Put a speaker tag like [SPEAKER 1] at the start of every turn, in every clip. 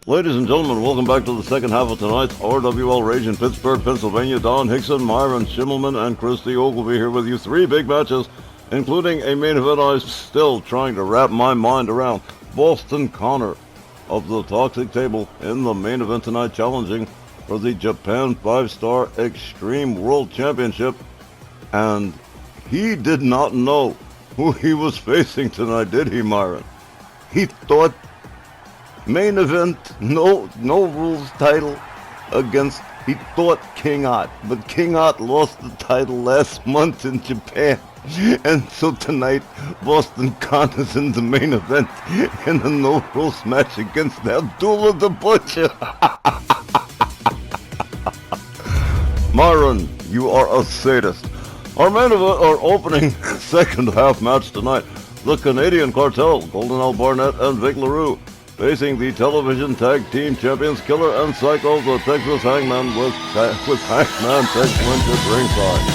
[SPEAKER 1] Ladies and gentlemen, welcome back to the second half of tonight's RWL Rage in Pittsburgh, Pennsylvania. Don Hickson, Myron Schimmelman, and Christy Ogilvy here with you. 3 big matches, including a main event I'm still trying to wrap my mind around. Boston Connor of the Toxic Table in the main event tonight, challenging for the Japan 5-Star Extreme World Championship. And he did not know who he was facing tonight, did he, Myron? He thought main event, no rules title against, he thought King Ott, but King Ott lost the title last month in Japan. And so tonight, Boston Connor's in the main event in a no rules match against Abdullah the Butcher. Myron, you are a sadist. Our main event, our opening second half match tonight, the Canadian Cartel, Golden L. Barnett and Vic LaRue, facing the television tag team champions Killer and Psycho, the Texas Hangman, with Hangman Tex Lynch at ringside.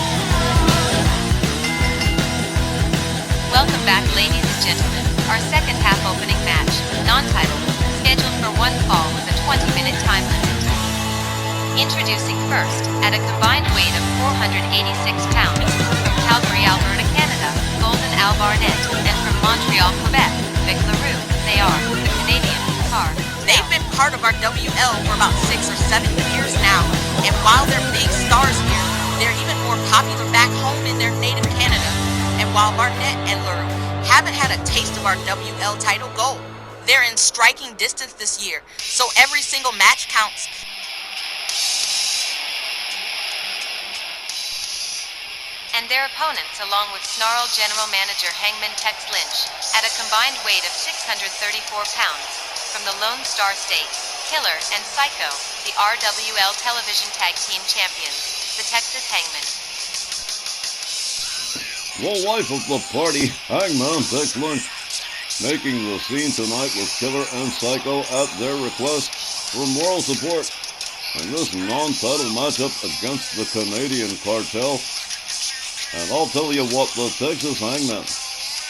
[SPEAKER 2] Welcome back, ladies and gentlemen. Our second half opening match, non-titled, scheduled for one fall with a 20-minute time limit. Introducing first, at a combined weight of 486 pounds, from Calgary, Alberta, Canada, Golden Al Barnett, and from Montreal, Quebec, Vic LaRue. They are the Canadian Car.
[SPEAKER 3] They've been part of our WL for about 6 or 7 years now, and while they're big stars here, they're even more popular back home in their native Canada. And while Barnett and LaRue haven't had a taste of our WL title gold, they're in striking distance this year, so every single match counts.
[SPEAKER 2] And their opponents, along with Snarl General Manager Hangman Tex Lynch, at a combined weight of 634 pounds, from the Lone Star State, Killer and Psycho, the RWL Television Tag Team Champions, the Texas Hangman.
[SPEAKER 1] The life of the party, Hangman Tex Lynch, making the scene tonight with Killer and Psycho at their request for moral support in this non-title matchup against the Canadian Cartel. And I'll tell you what, the Texas Hangmen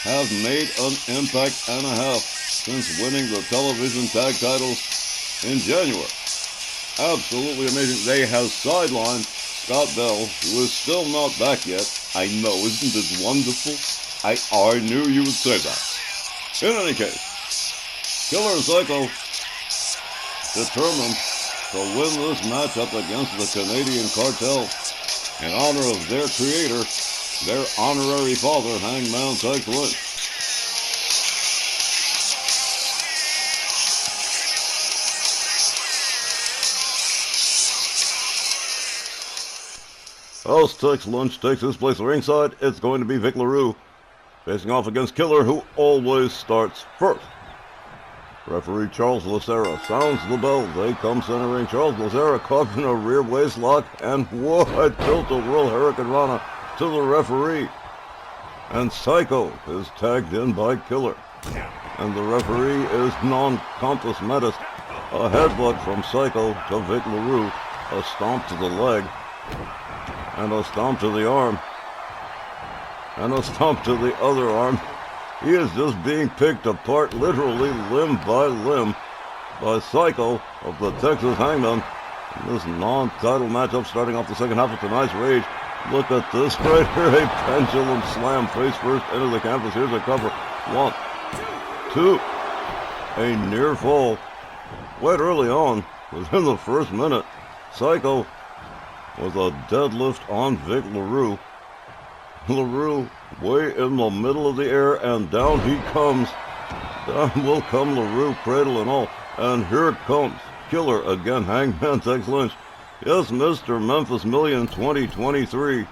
[SPEAKER 1] have made an impact and a half since winning the television tag titles in January. Absolutely amazing. They have sidelined Scott Bell, who is still not back yet. I know, isn't it wonderful? I knew you would say that. In any case, Killer and Psycho determined to win this matchup against the Canadian Cartel in honor of their creator, their honorary father, Hangman Tex Lynch. As Tex Lynch takes his place ringside, it's going to be Vic LaRue facing off against Killer, who always starts first. Referee Charles Lucera sounds the bell. They come centering. Charles Lucera caught in a rear waist lock, and what a tilt-a-whirl Hurricane Rana to the referee. And Psycho is tagged in by Killer. And the referee is non-compos mentis. A headbutt from Psycho to Vic LaRue. A stomp to the leg. And a stomp to the arm. And a stomp to the other arm. He is just being picked apart, literally limb by limb, by Psycho of the Texas Hangman in this non-title matchup starting off the second half of tonight's Rage. Look at this right here, a pendulum slam face first into the canvas. Here's a cover. 1, 2, a near fall. Quite early on, within the first minute, Psycho with a deadlift on Vic LaRue. LaRue way in the middle of the air, and down he comes. Down will come LaRue, cradle and all. And here comes Killer again, Hangman Tex Lynch. Yes, Mr. Memphis Million 2023.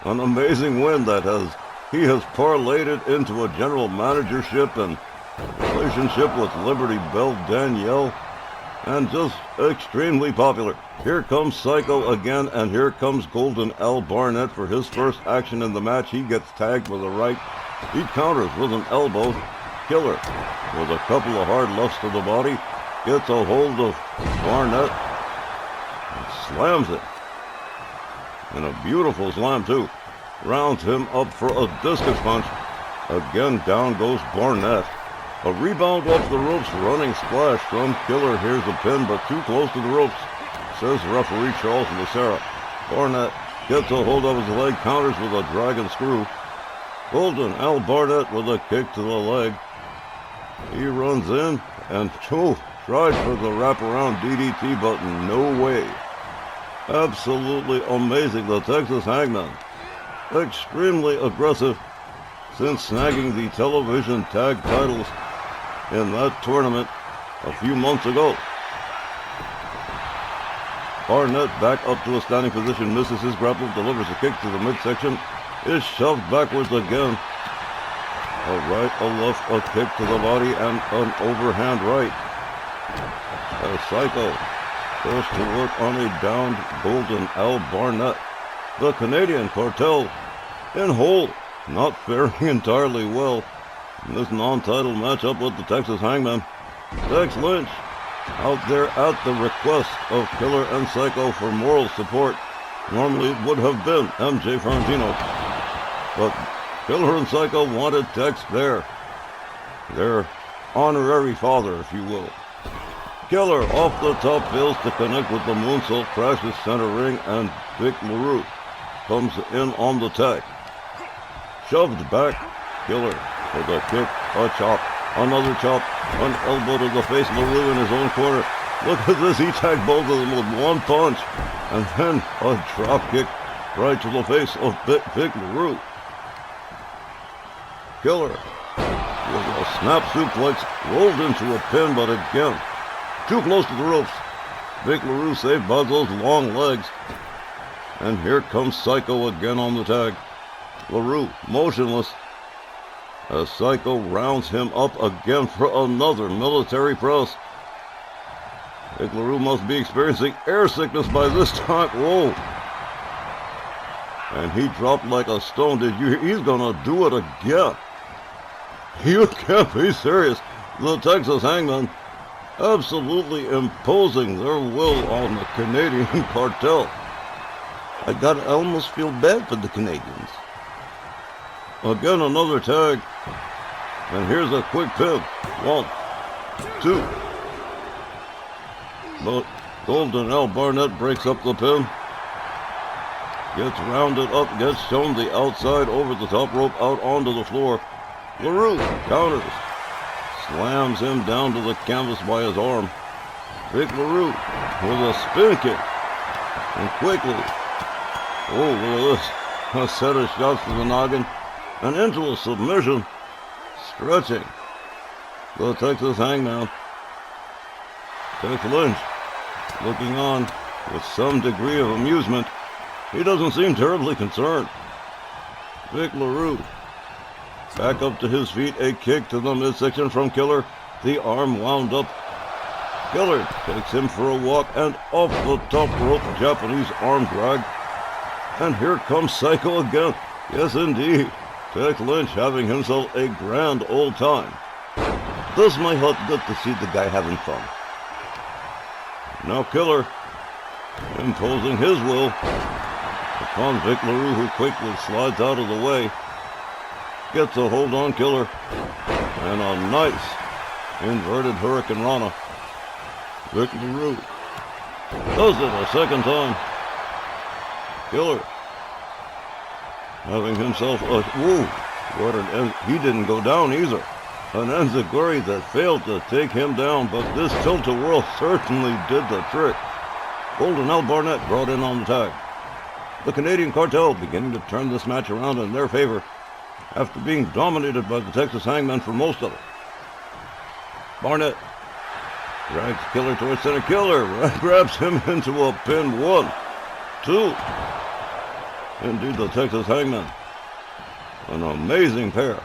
[SPEAKER 1] An amazing win that he has parlayed it into a general managership and relationship with Liberty Bell Danielle. And just extremely popular. Here comes Psycho again, and here comes Golden L. Barnett for his first action in the match. He gets tagged with a right. He counters with an elbow. Killer with a couple of hard lefts to the body. Gets a hold of Barnett and slams it. And a beautiful slam, too. Rounds him up for a discus punch. Again, down goes Barnett. A rebound off the ropes, running splash from Killer. Here's a pin, but too close to the ropes, says referee Charles Lucera. Barnett gets a hold of his leg, counters with a dragon screw. Golden Al Barnett with a kick to the leg. He runs in and tried for the wraparound DDT, but no way. Absolutely amazing. The Texas Hangman, extremely aggressive since snagging the television tag titles in that tournament a few months ago. Barnett back up to a standing position, misses his grapple, delivers a kick to the midsection, is shoved backwards again. A right, a left, a kick to the body, and an overhand right. As Psycho goes to work on a downed Golden Al Barnett. The Canadian Cartel in hole, not faring entirely well in this non-title matchup with the Texas Hangman. Tex Lynch out there at the request of Killer and Psycho for moral support. Normally it would have been MJ Ferrantino, but Killer and Psycho wanted Tex there. Their honorary father, if you will. Killer off the top fails to connect with the moonsault, crashes center ring, and Vic LaRue comes in on the tag. Shoved back, Killer with a kick, a chop, another chop, an elbow to the face, LaRue in his own corner. Look at this, he tagged both of them with one punch, and then a drop kick right to the face of Vic LaRue. Killer with a snap suplex, rolled into a pin, but again, too close to the ropes. Vic LaRue saved by those long legs. And here comes Psycho again on the tag. LaRue motionless as Psycho rounds him up again for another military press. Vic LaRue must be experiencing air sickness by this time. Whoa. And he dropped like a stone. Did you hear? He's gonna do it again. You can't be serious. The Texas Hangman absolutely imposing their will on the Canadian Cartel. I almost feel bad for the Canadians. Again, another tag. And here's a quick pin. 1, 2. But Golden Al Barnett breaks up the pin. Gets rounded up, gets shown the outside over the top rope out onto the floor. LaRue counters. Slams him down to the canvas by his arm. Vic LaRue with a spin kick. And quickly, look at this. A set of shots to the noggin and into a submission. Stretching the Texas Hangman. Tex Lynch looking on with some degree of amusement. He doesn't seem terribly concerned. Vic LaRue back up to his feet, a kick to the midsection from Killer. The arm wound up. Killer takes him for a walk and off the top rope, Japanese arm drag. And here comes Psycho again. Yes, indeed. Tex Lynch having himself a grand old time. Does my heart good to see the guy having fun. Now Killer imposing his will upon Vic LaRue, who quickly slides out of the way. Gets a hold on Killer. And a nice inverted Hurricane Rana. Vic LaRue does it a second time. Killer having himself a... Whoa! What an... He didn't go down either. An enziguri that failed to take him down, but this tilt-a-whirl certainly did the trick. Golden Al Barnett brought in on the tag. The Canadian Cartel beginning to turn this match around in their favor after being dominated by the Texas Hangman for most of it. Barnett drags Killer towards center. Killer grabs him into a pin. 1, 2. Indeed, the Texas Hangman. An amazing pair.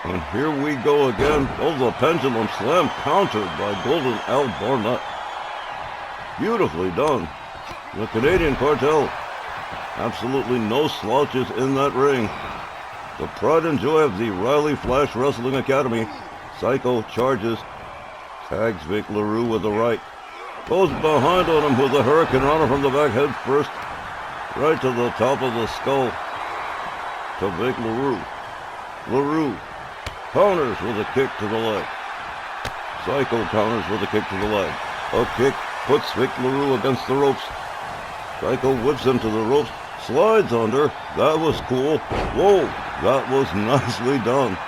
[SPEAKER 1] And here we go again. Oh, the pendulum slam countered by Golden Al Barnett. Beautifully done. The Canadian Cartel. Absolutely no slouches in that ring. The pride and joy of the Riley Flash Wrestling Academy. Psycho charges. Tags Vic LaRue with the right. Goes behind on him with a Hurricane Rana from the back head first. Right to the top of the skull. To Vic LaRue. LaRue counters with a kick to the leg. Psycho counters with a kick to the leg. A kick puts Vic LaRue against the ropes. Psycho whips him to the ropes, slides under. That was cool. Whoa, that was nicely done.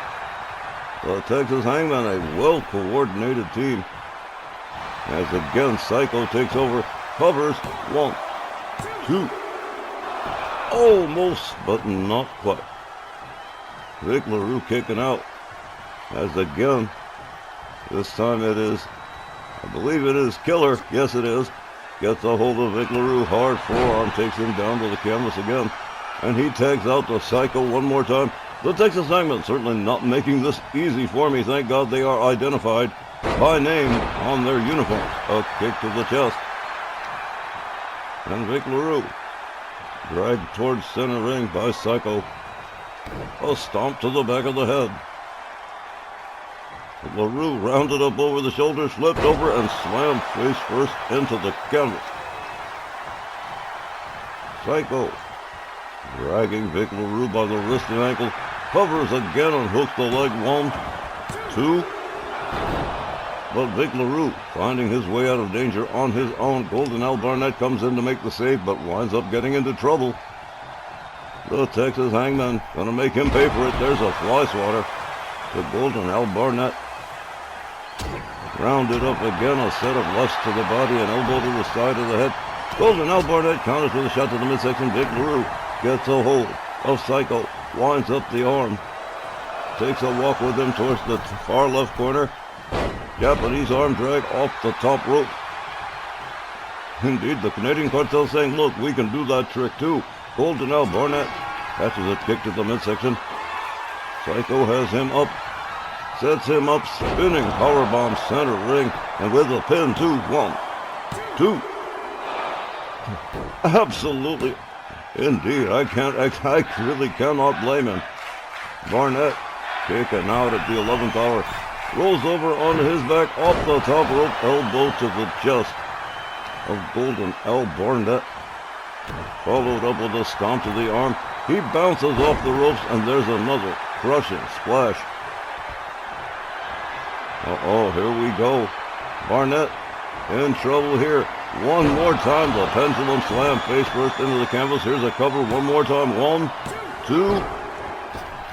[SPEAKER 1] The Texas Hangman, a well-coordinated team. As again, Psycho takes over, covers, 1, 2. Almost, but not quite. Vic LaRue kicking out. As again, this time it is, I believe it is Killer. Yes, it is. Gets a hold of Vic LaRue, hard forearm, takes him down to the canvas again. And he tags out the Psycho one more time. The Texas Hangman certainly not making this easy for me. Thank God they are identified by name on their uniforms. A kick to the chest. And Vic LaRue dragged towards center ring by Psycho. A stomp to the back of the head. LaRue rounded up over the shoulders, flipped over, and slammed face first into the canvas. Psycho dragging Vic LaRue by the wrist and ankle, covers again and hooks the leg, 1, 2. But Vic LaRue finding his way out of danger on his own. Golden Al Barnett comes in to make the save, but winds up getting into trouble. The Texas Hangman gonna make him pay for it. There's a fly swatter to Golden Al Barnett. Rounded up again, a set of lefts to the body, an elbow to the side of the head. Golden Al Barnett counters with a shot to the midsection. Vic LaRue gets a hold of Psycho, winds up the arm, takes a walk with him towards the far left corner. Japanese arm drag off the top rope. Indeed, the Canadian Cartel saying, look, we can do that trick too. Golden Al Barnett catches a kick to the midsection. Psycho has him up, sets him up, spinning powerbomb center ring, and with a pin, 2, 1, 2. Absolutely, indeed, I really cannot blame him. Barnett kicking out at the 11th hour, rolls over onto his back, off the top rope, elbow to the chest of Golden Al Barnett, followed up with a stomp to the arm. He bounces off the ropes, and there's another crushing splash. Uh-oh, here we go. Barnett in trouble here. One more time, the pendulum slam face first into the canvas. Here's a cover one more time. 1, 2,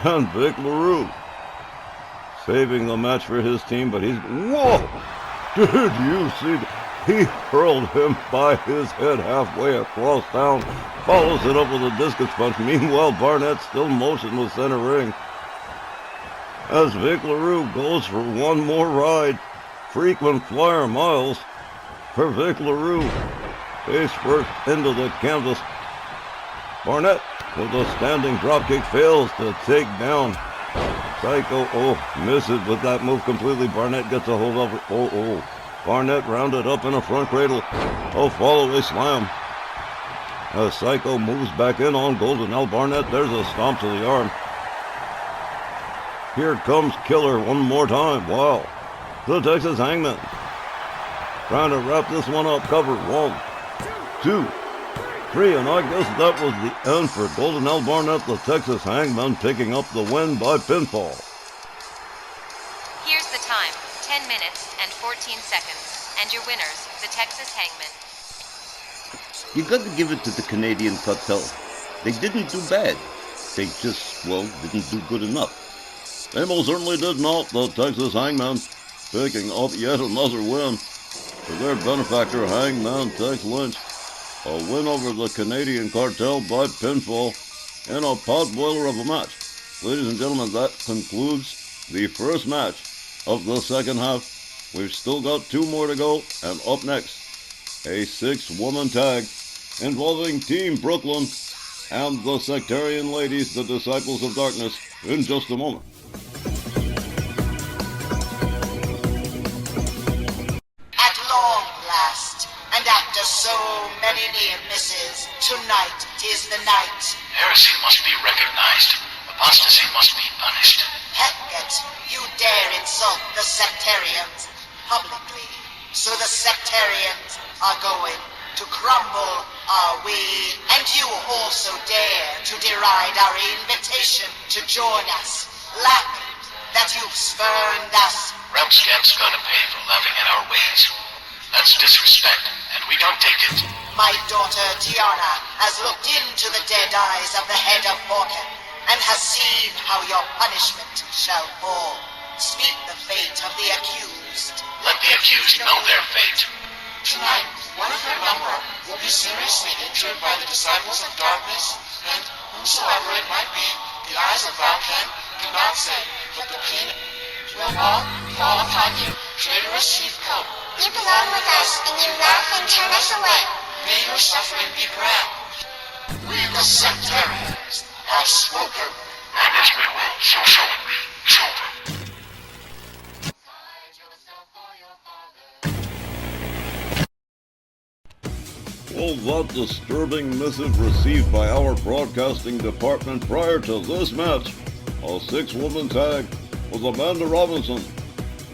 [SPEAKER 1] and Vic LaRue saving the match for his team, but he's... Whoa! Did you see that? He hurled him by his head halfway across town, follows it up with a discus punch. Meanwhile, Barnett still motionless center ring. As Vic LaRue goes for one more ride, frequent flyer miles for Vic LaRue. Face first into the canvas. Barnett with a standing dropkick fails to take down Psycho. Oh, misses with that move completely. Barnett gets a hold of it. Oh. Barnett rounded up in a front cradle. A follow-away slam. As Psycho moves back in on Golden Al Barnett, there's a stomp to the arm. Here comes Killer one more time. Wow. The Texas Hangman trying to wrap this one up. Cover 1, 2, 3, and I guess that was the end for Golden Al Barnett, the Texas Hangman, picking up the win by pinfall.
[SPEAKER 2] Here's the time, 10 minutes and 14 seconds, and your winners, the Texas Hangman.
[SPEAKER 4] You got to give it to the Canadian Cartel. They didn't do bad. They just, didn't do good enough.
[SPEAKER 1] They most certainly did not. The Texas Hangman picking up yet another win for their benefactor, Hangman Tex Lynch. A win over the Canadian Cartel by pinfall in a potboiler of a match. Ladies and gentlemen, that concludes the first match of the second half. We've still got 2 more to go, and up next, a 6-woman tag involving Team Brooklyn and the Sectarian Ladies, the Disciples of Darkness, in just a moment.
[SPEAKER 5] At long last, and after so many near misses, tonight 'tis the night.
[SPEAKER 6] Heresy must be recognized. Apostasy must be punished.
[SPEAKER 5] Heket, you dare insult the sectarians publicly. So the sectarians are going to crumble, are we? And you also dare to deride our invitation to join us, laughing, that you've spurned us.
[SPEAKER 6] Realm Scamp's gonna pay for laughing at our ways. That's disrespect, and we don't take it.
[SPEAKER 5] My daughter Tiana has looked into the dead eyes of the head of Morgan and has seen how your punishment shall fall. Speak the fate of the accused.
[SPEAKER 6] Let the accused know their fate.
[SPEAKER 7] Tonight, one of their number will be seriously injured by the disciples of darkness, and whosoever it might be, the eyes of Valken do not say, but the pain will all fall upon you, traitorous sheepcoat.
[SPEAKER 8] You belong with us, and you laugh and turn us away.
[SPEAKER 7] May your suffering be grand.
[SPEAKER 5] We the sectarians have spoken.
[SPEAKER 6] And as we will, so shall it be. Children.
[SPEAKER 1] Well, that disturbing missive received by our broadcasting department prior to this match. A 6-woman tag was Amanda Robinson,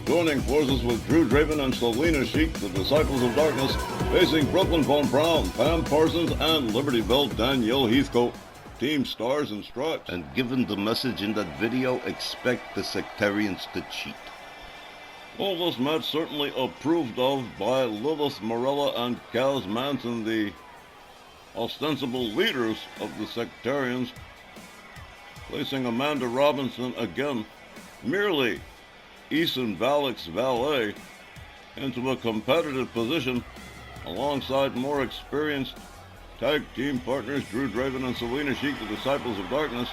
[SPEAKER 1] joining forces with Drew Draven and Selena Sheik, the Disciples of Darkness, facing Brooklyn Von Brown, Pam Parsons, and Liberty Bell Danielle Heathcote. Team Stars and Stripes.
[SPEAKER 4] And given the message in that video, expect the sectarians to cheat.
[SPEAKER 1] Well, this match certainly approved of by Lilith Morella and Kaz Manson, the ostensible leaders of the sectarians, placing Amanda Robinson again, merely Eason Valek's valet, into a competitive position alongside more experienced tag team partners Drew Draven and Selena Sheik, the Disciples of Darkness.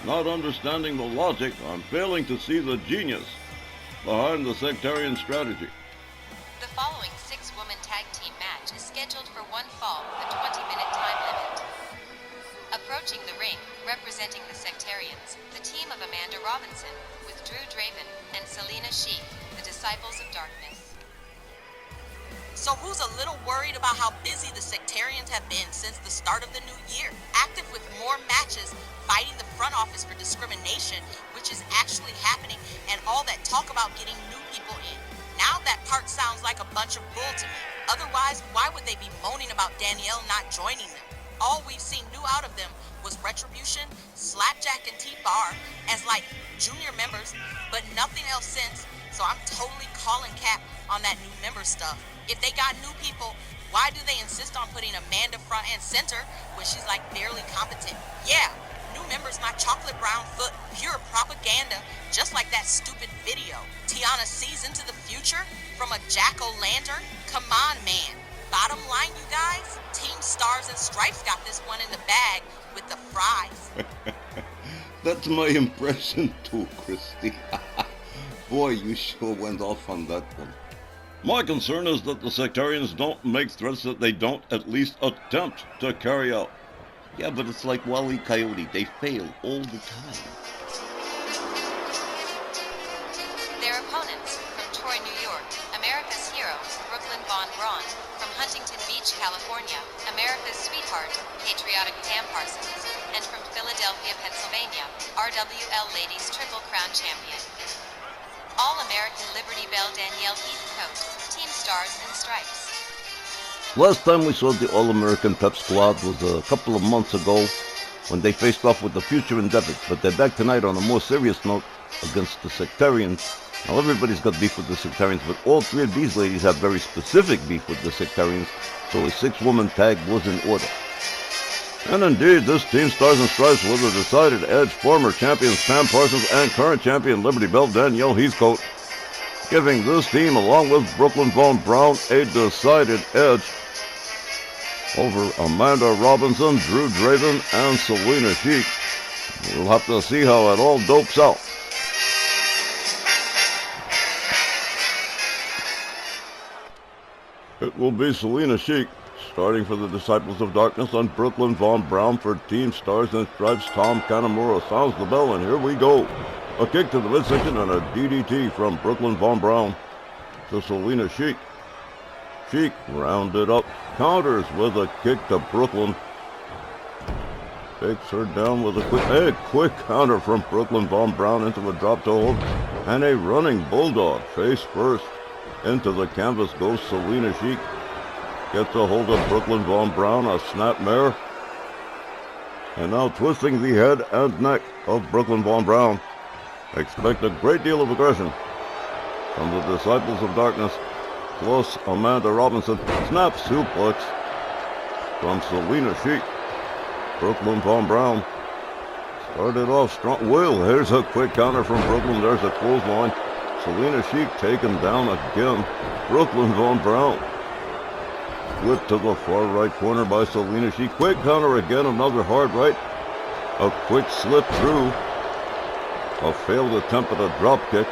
[SPEAKER 1] Not understanding the logic, I'm failing to see the genius behind the sectarian strategy.
[SPEAKER 2] The following 6-woman tag team match is scheduled for one fall with a 20-minute time limit. Approaching the ring, representing the sectarians, the team of Amanda Robinson, with Drew Draven and Selena Sheik, the Disciples of Darkness.
[SPEAKER 3] So who's a little worried about how busy the sectarians have been since the start of the new year? Active with more matches, fighting the front office for discrimination, which is actually happening, and all that talk about getting new people in. Now that part sounds like a bunch of bull to me. Otherwise, why would they be moaning about Danielle not joining them? All we've seen new out of them was Retribution, Slapjack, and T-Bar as like junior members, but nothing else since, so I'm totally calling cap on that new member stuff. If they got new people, why do they insist on putting Amanda front and center when she's like barely competent? Yeah, new members my chocolate brown foot, pure propaganda, just like that stupid video. Tiana sees into the future from a jack-o'-lantern? Come on, man. Bottom line, you guys, Team Stars and Stripes got this one in the bag with the fries.
[SPEAKER 4] That's my impression too, Christy. Boy, you sure went off on that one.
[SPEAKER 1] My concern is that the sectarians don't make threats that they don't at least attempt to carry out.
[SPEAKER 4] Yeah, but it's like Wile E. Coyote. They fail all the time.
[SPEAKER 2] Their opponents, from Troy, New York, America's hero, Brooklyn Von Braun; from Huntington Beach, California, America's sweetheart, patriotic Pam Parsons; and from Philadelphia, Pennsylvania, RWL Ladies Triple Crown Champion, All-American Liberty Bell Danielle Heathcote, Team Stars and Stripes.
[SPEAKER 1] Last time we saw the All-American Pep Squad was a couple of months ago when they faced off with the Future Endeavors, but they're back tonight on a more serious note against the sectarians. Now everybody's got beef with the sectarians, but all 3 of these ladies have very specific beef with the sectarians, so a 6-woman tag was in order. And indeed, this Team Stars and Stripes was a decided edge, former champions Pam Parsons and current champion Liberty Bell Danielle Heathcote, giving this team, along with Brooklyn Von Braun, a decided edge over Amanda Robinson, Drew Draven, and Selena Sheik. We'll have to see how it all dopes out. It will be Selena Sheik starting for the Disciples of Darkness, and Brooklyn Von Braun for Team Stars and Stripes. Tom Kanamura sounds the bell, and here we go. A kick to the midsection and a DDT from Brooklyn Von Braun to Selena Sheik. Sheik rounded up, counters with a kick to Brooklyn. Takes her down with a quick counter from Brooklyn Von Braun into a drop toe hold, and a running bulldog face first into the canvas goes Selena Sheik. Gets a hold of Brooklyn Von Braun, a snapmare, and now twisting the head and neck of Brooklyn Von Braun. Expect a great deal of aggression from the Disciples of Darkness. Plus Amanda Robinson. Snap suplex from Selena Sheik. Brooklyn Von Brown started off strong. Will, here's a quick counter from Brooklyn. There's a clothesline. Selena Sheik taken down again. Brooklyn Von Brown. Whip to the far right corner by Selena Sheik. Quick counter again, another hard right. A quick slip through. A failed attempt at a drop kick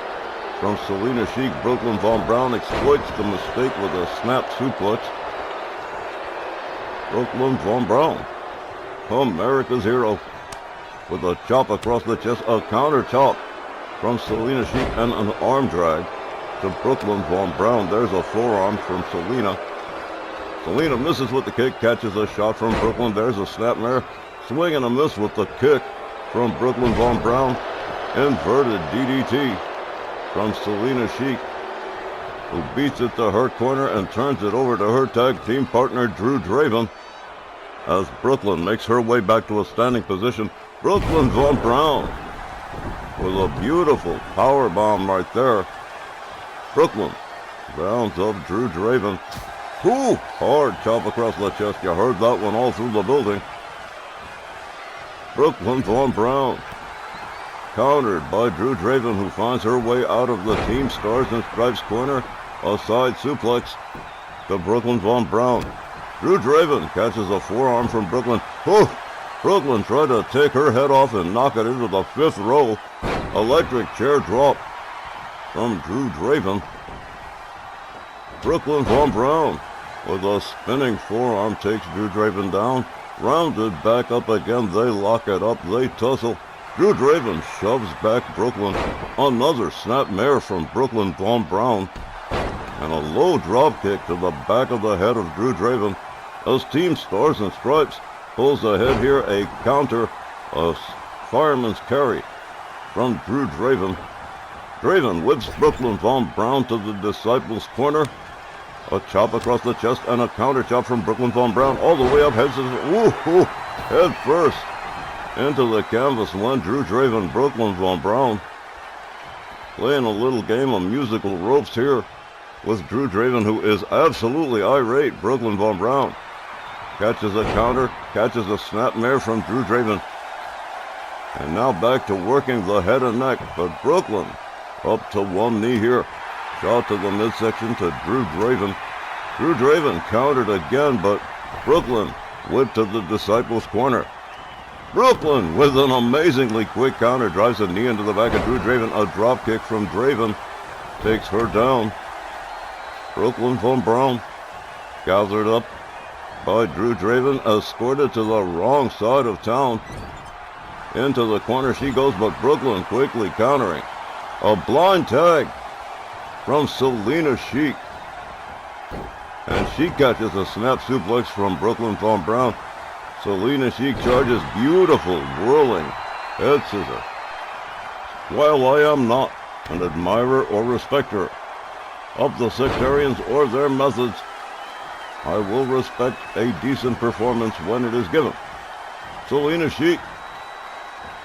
[SPEAKER 1] from Selena Sheik. Brooklyn Von Brown exploits the mistake with a snap suplex. Brooklyn Von Brown, America's hero, with a chop across the chest. A counter chop from Selena Sheik and an arm drag to Brooklyn Von Brown. There's a forearm from Selena. Selena misses with the kick, catches a shot from Brooklyn. There's a snapmare. Swing and a miss with the kick from Brooklyn Von Brown. Inverted DDT from Selena Sheik, who beats it to her corner and turns it over to her tag team partner Drew Draven. As Brooklyn makes her way back to a standing position, Brooklyn Von Brown with a beautiful power bomb right there. Brooklyn rounds up Drew Draven. Ooh, hard chop across the chest. You heard that one all through the building. Brooklyn Von Brown countered by Drew Draven, who finds her way out of the Team Stars and Stripes corner. A side suplex to Brooklyn Von Brown. Drew Draven catches a forearm from Brooklyn. Oh, Brooklyn tried to take her head off and knock it into the fifth row. Electric chair drop from Drew Draven. Brooklyn Von Brown with a spinning forearm takes Drew Draven down. Rounded back up again. They lock it up. They tussle. Drew Draven shoves back Brooklyn. Another snapmare from Brooklyn Von Brown. And a low drop kick to the back of the head of Drew Draven. As Team Stars and Stripes pulls ahead here, a counter, a fireman's carry from Drew Draven. Draven whips Brooklyn Von Brown to the Disciples corner. A chop across the chest and a counter chop from Brooklyn Von Brown all the way up head first into the canvas went Drew Draven. Brooklyn Von Brown playing a little game of musical ropes here with Drew Draven, who is absolutely irate. Brooklyn Von Brown catches a counter, catches a snapmare from Drew Draven. And now back to working the head and neck, but Brooklyn up to one knee here. Shot to the midsection to Drew Draven. Drew Draven countered again, but Brooklyn whipped to the Disciples corner. Brooklyn with an amazingly quick counter drives a knee into the back of Drew Draven. A drop kick from Draven takes her down. Brooklyn Von Brown gathered up by Drew Draven, escorted to the wrong side of town. Into the corner she goes, but Brooklyn quickly countering. A blind tag from Selena Sheik. And she catches a snap suplex from Brooklyn Von Brown. Selena Sheik charges, beautiful whirling head scissor. While I am not an admirer or respecter of the sectarians or their methods, I will respect a decent performance when it is given. Selena Sheik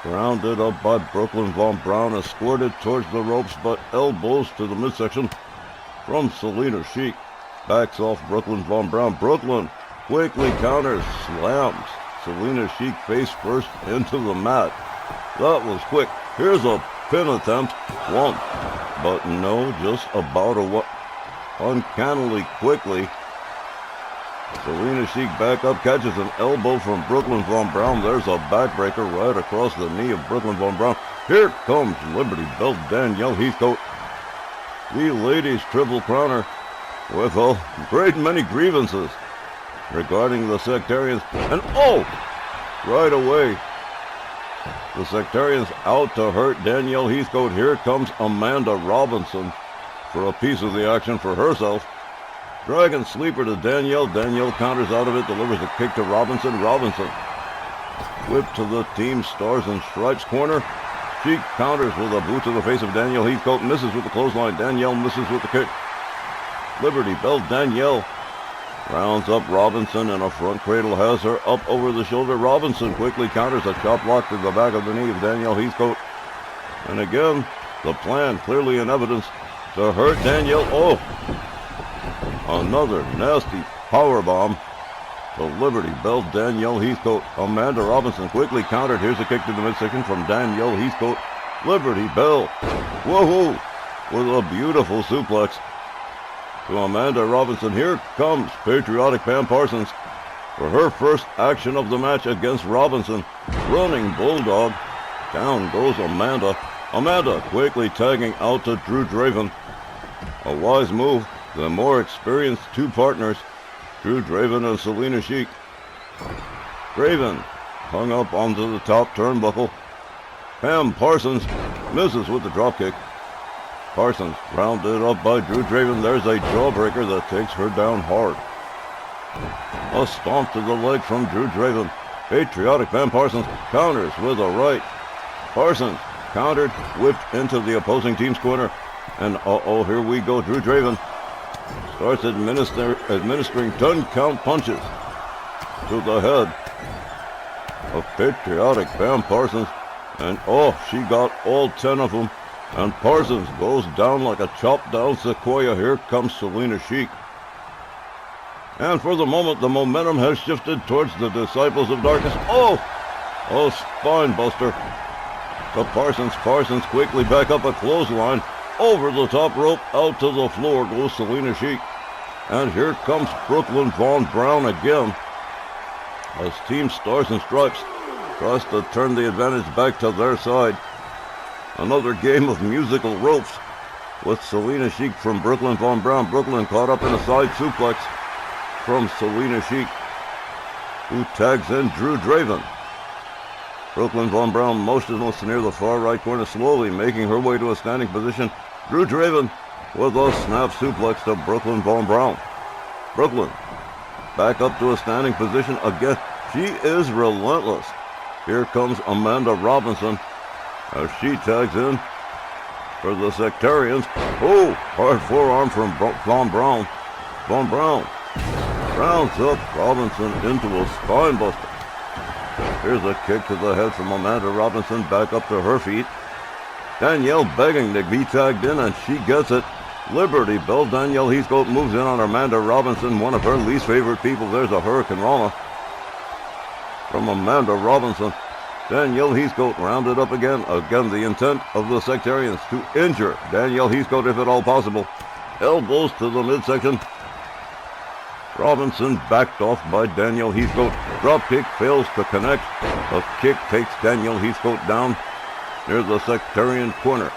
[SPEAKER 1] rounded up by Brooklyn Von Brown, escorted towards the ropes, but elbows to the midsection from Selena Sheik. Backs off Brooklyn Von Brown. Brooklyn quickly counters, slams Selena Sheik face first into the mat. That was quick. Here's a pin attempt. One, but no, just about uncannily quickly. Selena Sheik back up, catches an elbow from Brooklyn Von Brown. There's a backbreaker right across the knee of Brooklyn Von Brown. Here comes Liberty Belt Danielle Heathcote. The ladies triple crowner with a great many grievances regarding the sectarians. And oh, right away, the sectarians out to hurt Danielle Heathcote. Here comes Amanda Robinson for a piece of the action for herself. Dragon sleeper to Danielle. Danielle counters out of it, delivers a kick to Robinson. Robinson whip to the Team Stars and Stripes corner. She counters with a boot to the face of Danielle Heathcote. Misses with the clothesline. Danielle misses with the kick. Liberty Belt Danielle rounds up Robinson, and a front cradle has her up over the shoulder. Robinson quickly counters a chop block to the back of the knee of Danielle Heathcote. And again, the plan clearly in evidence to hurt Danielle. Oh, another nasty power bomb to Liberty Bell Danielle Heathcote. Amanda Robinson quickly countered. Here's a kick to the midsection from Danielle Heathcote. Liberty Bell, woohoo, with a beautiful suplex to Amanda Robinson. Here comes patriotic Pam Parsons for her first action of the match against Robinson. Running bulldog. Down goes Amanda. Amanda quickly tagging out to Drew Draven. A wise move. The more experienced two partners, Drew Draven and Selena Sheik. Draven hung up onto the top turnbuckle. Pam Parsons misses with the dropkick. Parsons rounded up by Drew Draven. There's a jawbreaker that takes her down hard. A stomp to the leg from Drew Draven. Patriotic Pam Parsons counters with a right. Parsons countered, whipped into the opposing team's corner. And here we go. Drew Draven starts administering 10-count punches to the head of patriotic Pam Parsons. And she got all 10 of them. And Parsons goes down like a chopped down sequoia. Here comes Selena Sheik. And for the moment, the momentum has shifted towards the Disciples of Darkness. A spine buster to Parsons. Parsons quickly back up a clothesline. Over the top rope, out to the floor goes Selena Sheik. And here comes Brooklyn Von Brown again, as Team Stars and Stripes tries to turn the advantage back to their side. Another game of musical ropes with Selena Sheik from Brooklyn Von Brown. Brooklyn caught up in a side suplex from Selena Sheik, who tags in Drew Draven. Brooklyn Von Brown motionless near the far right corner, slowly making her way to a standing position. Drew Draven with a snap suplex to Brooklyn Von Brown. Brooklyn back up to a standing position again. She is relentless. Here comes Amanda Robinson as she tags in for the Sectarians. Hard forearm from Von Brown. Von Brown rounds up Robinson into a spine buster. Here's a kick to the head from Amanda Robinson, back up to her feet. Danielle begging to be tagged in, and she gets it. Liberty Bell Danielle Heathcote moves in on Amanda Robinson, one of her least favorite people. There's a Hurricane Rama from Amanda Robinson. Danielle Heathcote rounded up again. Again, the intent of the Sectarians to injure Danielle Heathcote if at all possible. Elbows to the midsection. Robinson backed off by Danielle Heathcote. Dropkick fails to connect. A kick takes Danielle Heathcote down near the Sectarian corner.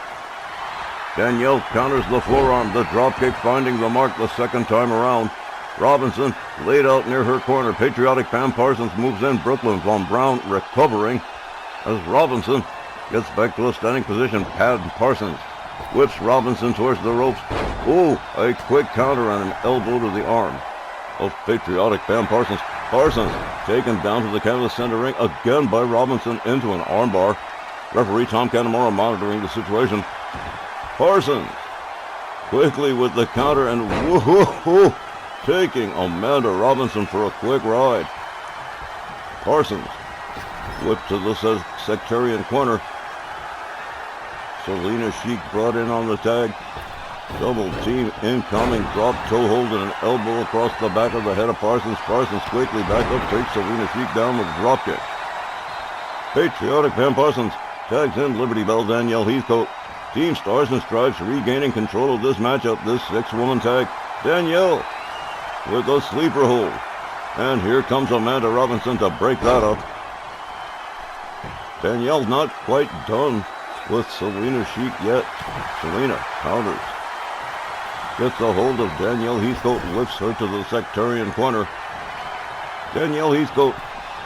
[SPEAKER 1] Danielle counters the forearm. The dropkick finding the mark the second time around. Robinson laid out near her corner. Patriotic Pam Parsons moves in. Brooklyn Von Brown recovering as Robinson gets back to a standing position. Pam Parsons whips Robinson towards the ropes. A quick counter and an elbow to the arm of patriotic Pam Parsons. Parsons taken down to the Canada Center ring again by Robinson into an armbar. Referee Tom Canamora monitoring the situation. Parsons quickly with the counter and taking Amanda Robinson for a quick ride. Parsons whipped to the Sectarian corner. Selena Sheik brought in on the tag. Double team incoming. Drop toe hold and an elbow across the back of the head of Parsons. Parsons quickly back up, takes Selena Sheik down with a drop kick. Patriotic Pam Parsons tags in Liberty Bell Danielle Heathcote. Team Stars and Stripes regaining control of this matchup, this 6-woman tag. Danielle with a sleeper hold. And here comes Amanda Robinson to break that up. Danielle not quite done with Selena Sheik yet. Selena counters. Gets a hold of Danielle Heathcote, lifts her to the Sectarian corner. Danielle Heathcote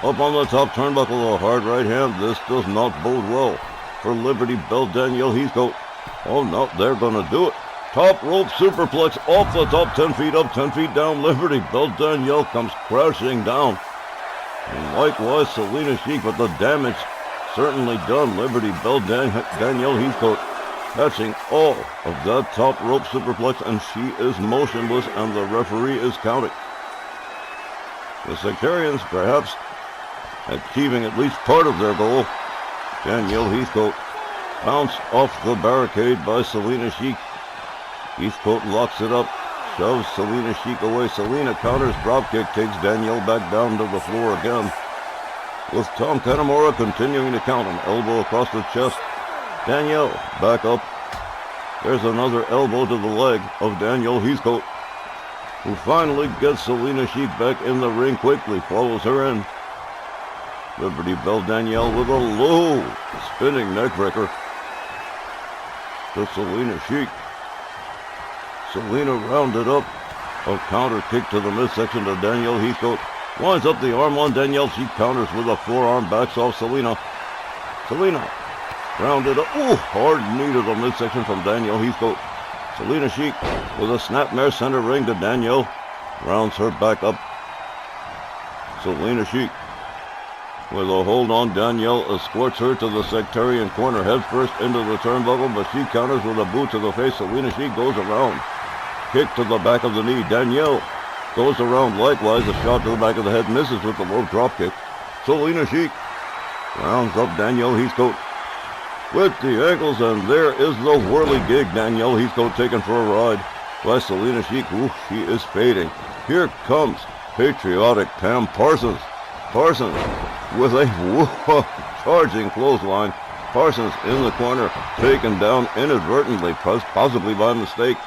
[SPEAKER 1] up on the top turnbuckle, a hard right hand. This does not bode well for Liberty Bell Danielle Heathcote. No, they're going to do it. Top rope superplex off the top, 10 feet up, 10 feet down. Liberty Bell Danielle comes crashing down. And likewise Selena Sheik, but the damage certainly done. Liberty Bell Danielle Heathcote catching all of that top rope superplex, and she is motionless, and the referee is counting. The Sectarians perhaps achieving at least part of their goal. Danielle Heathcote Bounced off the barricade by Selena Sheik. Heathcote locks it up, shoves Selena Sheik away. Selena counters, dropkick, takes Danielle back down to the floor again. With Tom Kanamura continuing to count an elbow across the chest. Danielle back up. There's another elbow to the leg of Danielle Heathcote, who finally gets Selena Sheik back in the ring quickly, follows her in. Liberty Bell Danielle with a low spinning neckbreaker to Selena Sheik. Selena rounded up. A counter kick to the midsection to Danielle Heathcote. Winds up the arm on Danielle. She counters with a forearm, backs off Selena. Selena rounded up. Ooh, hard knee to the midsection from Danielle Heathcote. Selena Sheik with a snapmare center ring to Danielle. Rounds her back up. Selena Sheik with a hold on Danielle, escorts her to the sectarian corner, head first into the turnbuckle, but she counters with a boot to the face. Selena Sheik goes around. Kick to the back of the knee. Danielle goes around likewise. A shot to the back of the head, misses with the low drop kick. Selena Sheik rounds up Danielle Heathcote with the ankles, and there is the whirligig. Danielle Heathcote taken for a ride by Selena Sheik. Ooh, she is fading. Here comes patriotic Pam Parsons. Parsons with a charging clothesline. Parsons in the corner, taken down inadvertently, possibly by mistake.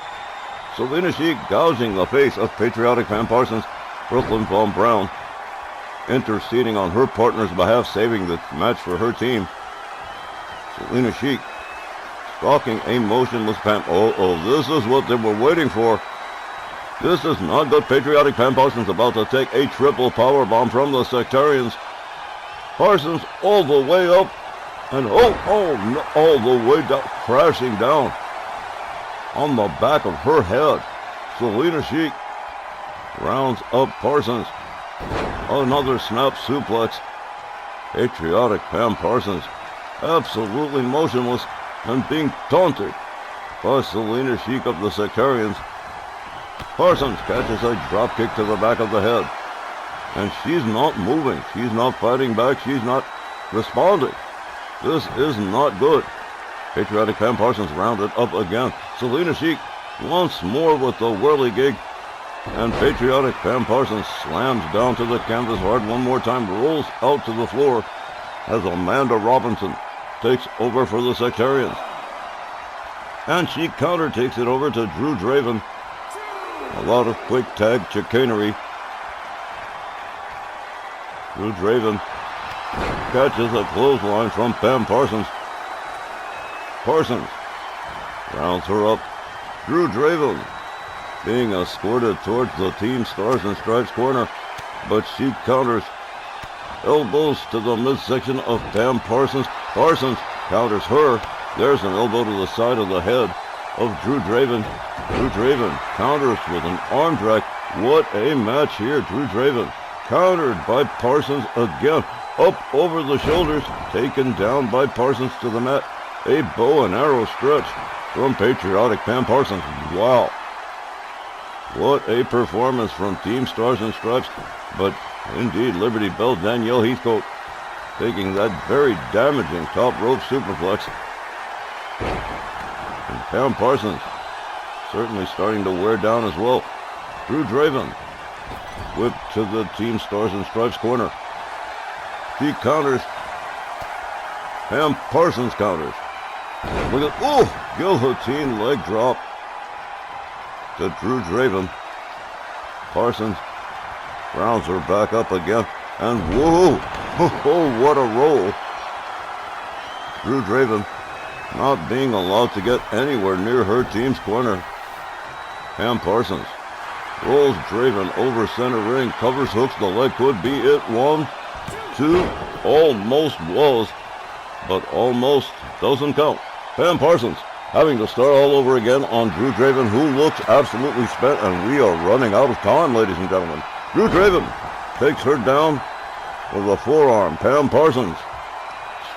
[SPEAKER 1] Selena Sheik gouging the face of patriotic Pam Parsons. Brooklyn Von Brown interceding on her partner's behalf, saving the match for her team. Selena Sheik stalking a motionless Pam. This is what they were waiting for. This is not good. Patriotic Pam Parsons about to take a triple powerbomb from the sectarians. Parsons all the way up, and no, all the way down, crashing down on the back of her head. Selena Sheik rounds up Parsons. Another snap suplex. Patriotic Pam Parsons absolutely motionless and being taunted by Selena Sheik of the sectarians. Parsons catches a drop kick to the back of the head, and she's not moving. She's not fighting back. She's not responding. This is not good. Patriotic Pam Parsons rounded up again. Selena Sheik once more with the whirligig, and Patriotic Pam Parsons slams down to the canvas hard one more time, rolls out to the floor as Amanda Robinson takes over for the sectarians. And she counter takes it over to Drew Draven. A lot of quick tag chicanery. Drew Draven catches a clothesline from Pam Parsons. Parsons rounds her up. Drew Draven being escorted towards the Team Stars and Stripes corner, but she counters. Elbows to the midsection of Pam Parsons. Parsons counters her. There's an elbow to the side of the head of Drew Draven. Drew Draven counters with an arm drag. What a match here. Drew Draven countered by Parsons again. Up over the shoulders, taken down by Parsons to the mat. A bow and arrow stretch from patriotic Pam Parsons. Wow. What a performance from Team Stars and Stripes. But indeed, Liberty Bell Danielle Heathcote taking that very damaging top rope superplex. And Pam Parsons certainly starting to wear down as well. Drew Draven whipped to the Team Stars and Stripes corner. She counters. Pam Parsons counters. Look at, guillotine leg drop to Drew Draven. Parsons rounds her back up again, and whoa, what a roll. Drew Draven not being allowed to get anywhere near her team's corner. Pam Parsons rolls Draven over center ring, covers, hooks the leg, could be it. 1, 2, almost was, but almost doesn't count. Pam Parsons having to start all over again on Drew Draven, who looks absolutely spent, and we are running out of time, ladies and gentlemen. Drew Draven takes her down with a forearm. Pam Parsons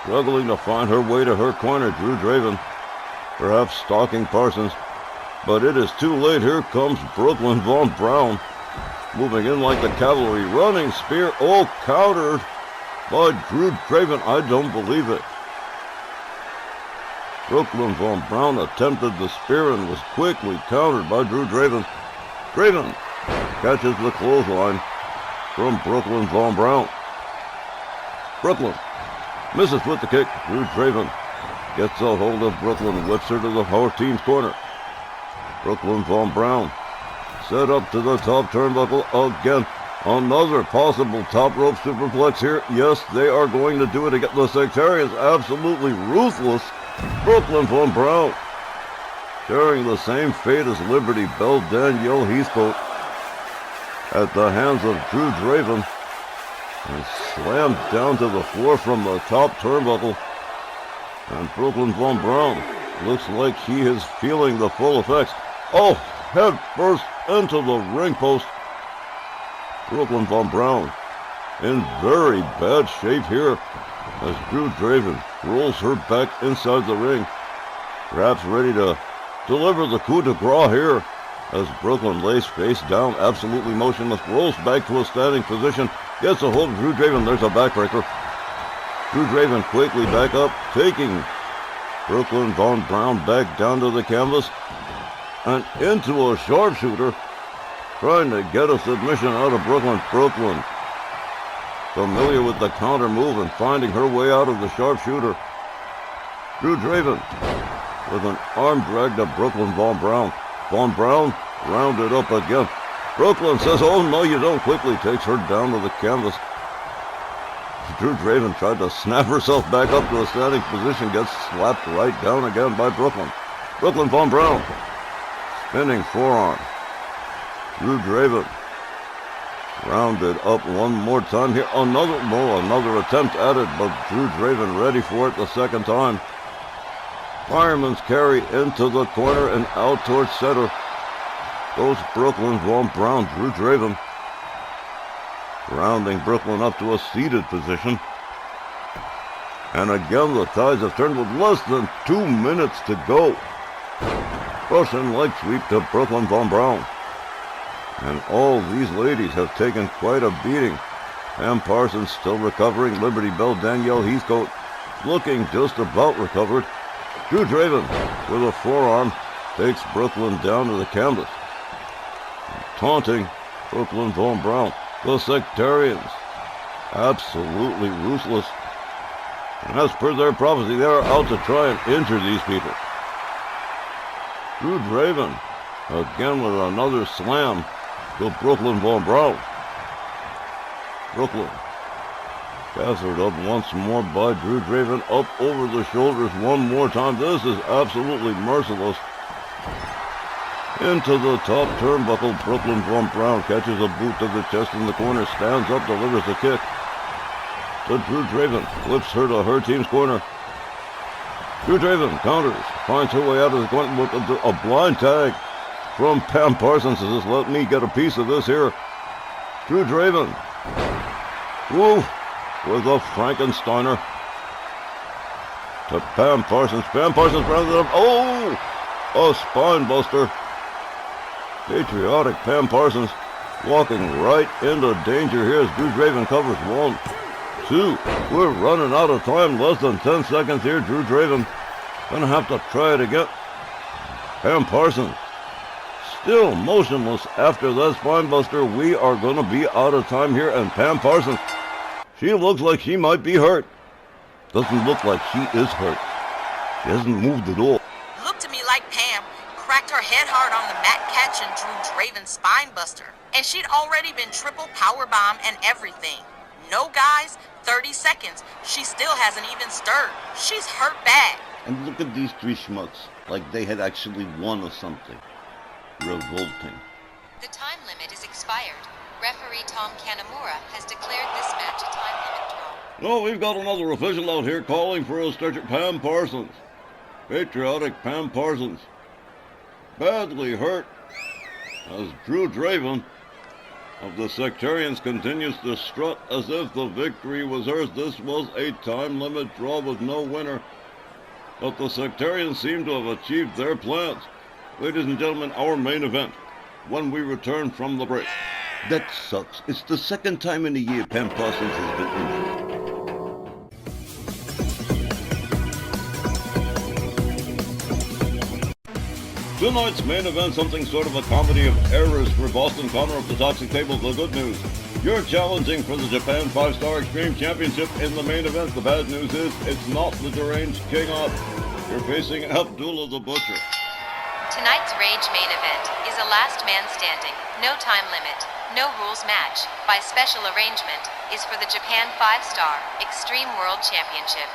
[SPEAKER 1] struggling to find her way to her corner. Drew Draven perhaps stalking Parsons, but it is too late. Here comes Brooklyn Von Brown, moving in like the cavalry. Running spear, countered by Drew Draven. I don't believe it. Brooklyn Von Braun attempted the spear and was quickly countered by Drew Draven. Draven catches the clothesline from Brooklyn Von Braun. Brooklyn misses with the kick. Drew Draven gets a hold of Brooklyn, whips her to the power team's corner. Brooklyn Von Braun set up to the top turnbuckle again. Another possible top rope superplex here. Yes, they are going to do it again. The Sectarians absolutely ruthless. Brooklyn Von Braun sharing the same fate as Liberty Bell Danielle Heathcote at the hands of Drew Draven and slammed down to the floor from the top turnbuckle. And Brooklyn Von Braun looks like he is feeling the full effects. Oh, head first into the ring post. Brooklyn Von Braun in very bad shape here as Drew Draven rolls her back inside the ring. Perhaps ready to deliver the coup de grace here as Brooklyn lays face down, absolutely motionless, rolls back to a standing position, gets a hold of Drew Draven. There's a backbreaker. Drew Draven quickly back up, taking Brooklyn Von Braun back down to the canvas and into a sharpshooter, trying to get a submission out of Brooklyn. Brooklyn, familiar with the counter move and finding her way out of the sharpshooter. Drew Draven with an arm drag to Brooklyn Von Braun. Von Braun rounded up again. Brooklyn says, "Oh no, you don't." Quickly takes her down to the canvas. Drew Draven tried to snap herself back up to a standing position, gets slapped right down again by Brooklyn. Brooklyn Von Braun, spinning forearm. Drew Draven rounded up one more time here. Another attempt at it, but Drew Draven ready for it the second time. Fireman's carry into the corner and out towards center. Goes Brooklyn Von Braun. Drew Draven rounding Brooklyn up to a seated position. And again, the tides have turned with less than 2 minutes to go. Russian leg sweep to Brooklyn Von Braun. And all these ladies have taken quite a beating. Pam Parsons still recovering. Liberty Bell Danielle Heathcote looking just about recovered. Drew Draven with a forearm takes Brooklyn down to the canvas. Taunting Brooklyn Von Braun. The Sectarians absolutely ruthless. And as per their prophecy, they are out to try and injure these people. Drew Draven again with another slam to Brooklyn Von Braun. Brooklyn gathered up once more by Drew Draven, up over the shoulders one more time. This is absolutely merciless. Into the top turnbuckle, Brooklyn Von Braun catches a boot to the chest in the corner, stands up, delivers a kick to Drew Draven, flips her to her team's corner. Drew Draven counters, finds her way out of the corner with a blind tag from Pam Parsons. Says, "Let me get a piece of this here." Drew Draven, woo, with a Frankensteiner to Pam Parsons. Pam Parsons rounded up. Oh, a spine buster. Patriotic Pam Parsons walking right into danger here as Drew Draven covers 1, 2. We're running out of time. Less than 10 seconds here. Drew Draven gonna have to try it again. Pam Parsons still motionless after that spine buster. We are gonna be out of time here, and Pam Parsons, she looks like she might be hurt. Doesn't look like she is hurt. She hasn't moved at all.
[SPEAKER 3] Looked to me like Pam cracked her head hard on the mat catch and Drew Draven's spine buster. And she'd already been triple powerbomb and everything. No, guys, 30 seconds. She still hasn't even stirred. She's hurt bad.
[SPEAKER 4] And look at these three schmucks, like they had actually won or something. Revolting.
[SPEAKER 2] The time limit is expired. Referee Tom Kanamura has declared this match a time limit draw.
[SPEAKER 1] No, we've got another official out here calling for a stretcher. Pam Parsons. Patriotic Pam Parsons. Badly hurt as Drew Draven of the Sectarians continues to strut as if the victory was hers. This was a time limit draw with no winner, but the Sectarians seem to have achieved their plans. Ladies and gentlemen, our main event when we return from the break.
[SPEAKER 4] That sucks. It's the second time in a year Pam Parsons has been injured.
[SPEAKER 1] Tonight's main event, something sort of a comedy of errors for Boston Connor of the Toxic Table. The good news, you're challenging for the Japan 5-Star Extreme Championship in the main event. The bad news is, it's not the deranged King Up. You're facing Abdullah the Butcher.
[SPEAKER 2] Tonight's Rage main event is a last man standing, no time limit, no rules match, by special arrangement, is for the Japan 5-Star Extreme World Championship.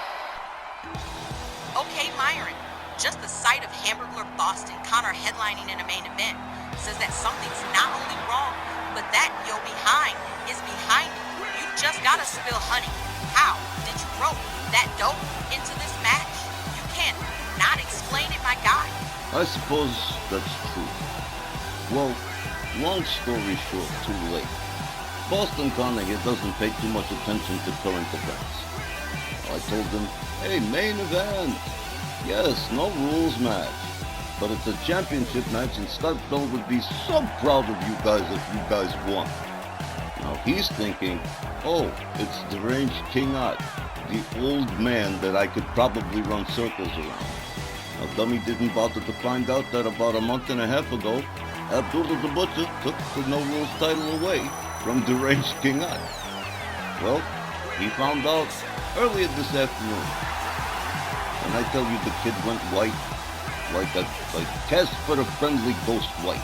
[SPEAKER 3] Okay, Myron. Just the sight of Hamburglar Boston Connor headlining in a main event says that something's not only wrong, but that yo behind is behind you. You just gotta spill honey. How did you rope that dope into this match? You can't not explain it, my guy.
[SPEAKER 4] I suppose that's true. Well, long story short, too late. Boston Connor here doesn't pay too much attention to current events. I told him, hey, main event. Yes, no rules match. But it's a championship match and Scott Bell would be so proud of you guys if you guys won. Now he's thinking, oh, it's deranged King Ott, the old man that I could probably run circles around. Now Dummy didn't bother to find out that about a month and a half ago, Abdullah the Butcher took the no rules title away from deranged King Ott. Well, he found out earlier this afternoon. And I tell you, the kid went white, like Casper the Friendly Ghost white.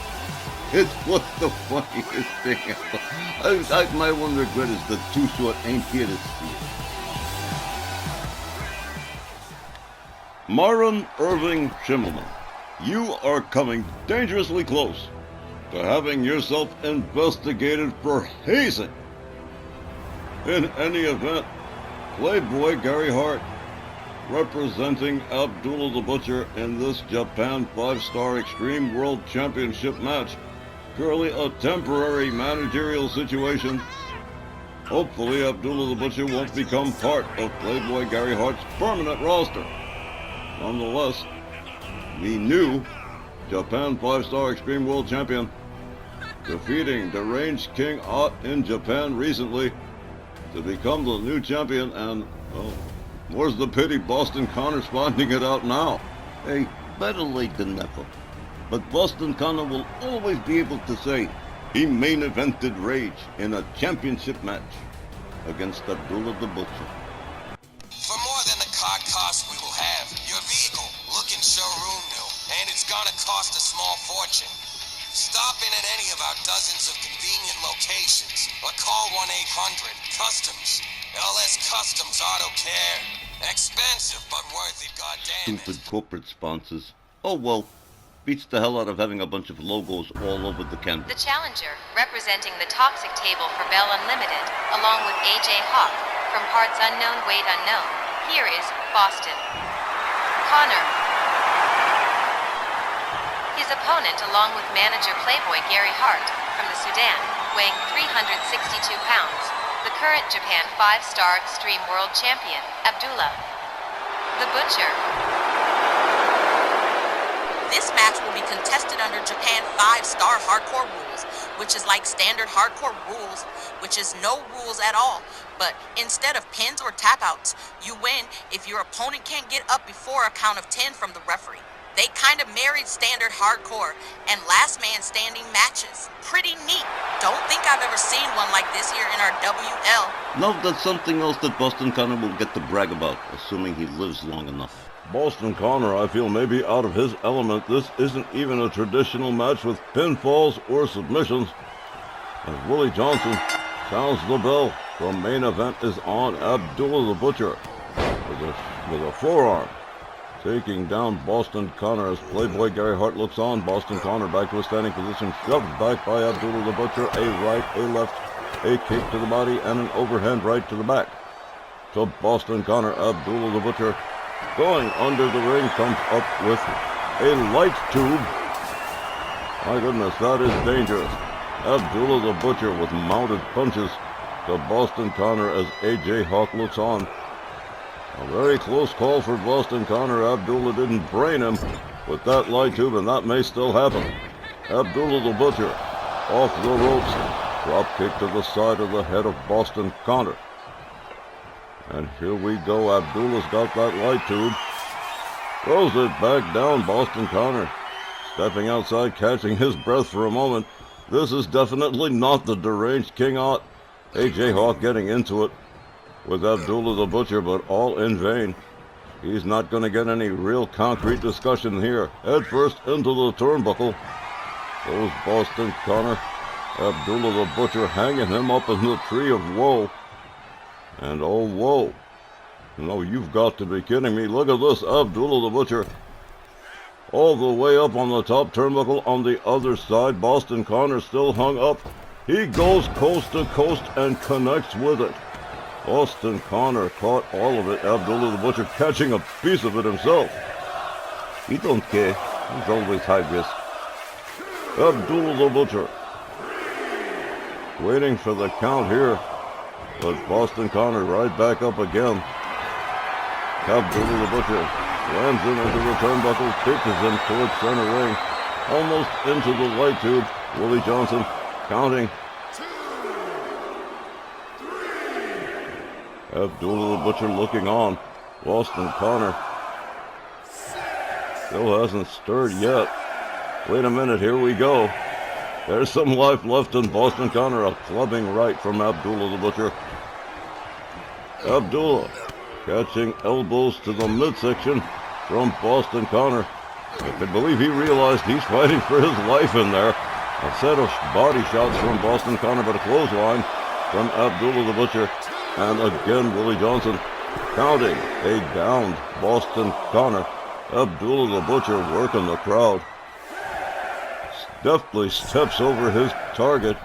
[SPEAKER 4] It was the funniest thing. My one regret is that Too Short ain't here to see it.
[SPEAKER 1] Myron Irving Schimmelman, you are coming dangerously close to having yourself investigated for hazing. In any event, Playboy Gary Hart, representing Abdullah the Butcher in this Japan 5-Star Extreme World Championship match. Purely a temporary managerial situation. Hopefully Abdullah the Butcher won't become part of Playboy Gary Hart's permanent roster. Nonetheless, the new Japan 5-Star Extreme World Champion, defeating deranged King Ott in Japan recently to become the new champion, and, well, where's the pity Boston Connor's finding it out now?
[SPEAKER 4] Hey, better late than never. But Boston Connor will always be able to say he main evented Rage in a championship match against Abdullah the Butcher.
[SPEAKER 7] For more than the car cost, we will have your vehicle looking showroom new, and it's gonna cost a small fortune. Stop in at any of our dozens of convenient locations or call 1-800-CUSTOMS. LS Customs Auto Care. Expensive but worth it, goddammit.
[SPEAKER 4] Stupid corporate sponsors. Oh well, beats the hell out of having a bunch of logos all over the canvas.
[SPEAKER 2] The challenger, representing the Toxic Table for Bell Unlimited, along with AJ Hawk, from Parts Unknown, Weight Unknown, here is Boston Connor. His opponent, along with manager Playboy Gary Hart, from the Sudan, weighing 362 pounds, the current Japan 5-Star Extreme World Champion, Abdullah the Butcher.
[SPEAKER 3] This match will be contested under Japan 5-Star Hardcore rules, which is like standard hardcore rules, which is no rules at all. But instead of pins or tap-outs, you win if your opponent can't get up before a count of 10 from the referee. They kind of married standard hardcore and last man standing matches. Pretty neat. Don't think I've ever seen one like this here in our WL.
[SPEAKER 4] No, that's something else that Boston Connor will get to brag about, assuming he lives long enough.
[SPEAKER 1] Boston Connor, I feel, may be out of his element. This isn't even a traditional match with pinfalls or submissions. As Willie Johnson sounds the bell, the main event is on. Abdullah the Butcher with a forearm, taking down Boston Connor as Playboy Gary Hart looks on. Boston Connor back to a standing position, shoved back by Abdullah the Butcher. A right, a left, a kick to the body, and an overhand right to the back. To Boston Connor, Abdullah the Butcher, going under the ring, comes up with a light tube. My goodness, that is dangerous. Abdullah the Butcher with mounted punches to Boston Connor as AJ Hawk looks on. A very close call for Boston Connor. Abdullah didn't brain him with that light tube, and that may still happen. Abdullah the Butcher off the ropes. Drop kick to the side of the head of Boston Connor. And here we go. Abdullah's got that light tube. Throws it back down. Boston Connor stepping outside, catching his breath for a moment. This is definitely not the deranged King Ott. AJ Hawk getting into it with Abdullah the Butcher, but all in vain. He's not going to get any real concrete discussion here. Head first into the turnbuckle. Goes Boston Connor. Abdullah the Butcher hanging him up in the tree of woe. And oh, whoa. No, you've got to be kidding me. Look at this. Abdullah the Butcher all the way up on the top turnbuckle. On the other side, Boston Connor still hung up. He goes coast to coast and connects with it. Boston Connor caught all of it. Abdullah the Butcher catching a piece of it himself. He don't care. He's always high risk. Abdullah the Butcher waiting for the count here. But Boston Connor right back up again. Abdullah the Butcher slams him into the turnbuckle, pitches him towards center ring, almost into the light tube. Willie Johnson counting. Abdullah the Butcher looking on. Boston Connor still hasn't stirred yet. Wait a minute, here we go. There's some life left in Boston Connor. A clubbing right from Abdullah the Butcher. Abdullah catching elbows to the midsection from Boston Connor. I can believe he realized he's fighting for his life in there. A set of body shots from Boston Connor, but a clothesline from Abdullah the Butcher. And again, Willie Johnson counting a downed Boston Connor. Abdullah the Butcher working the crowd. Deftly steps over his target.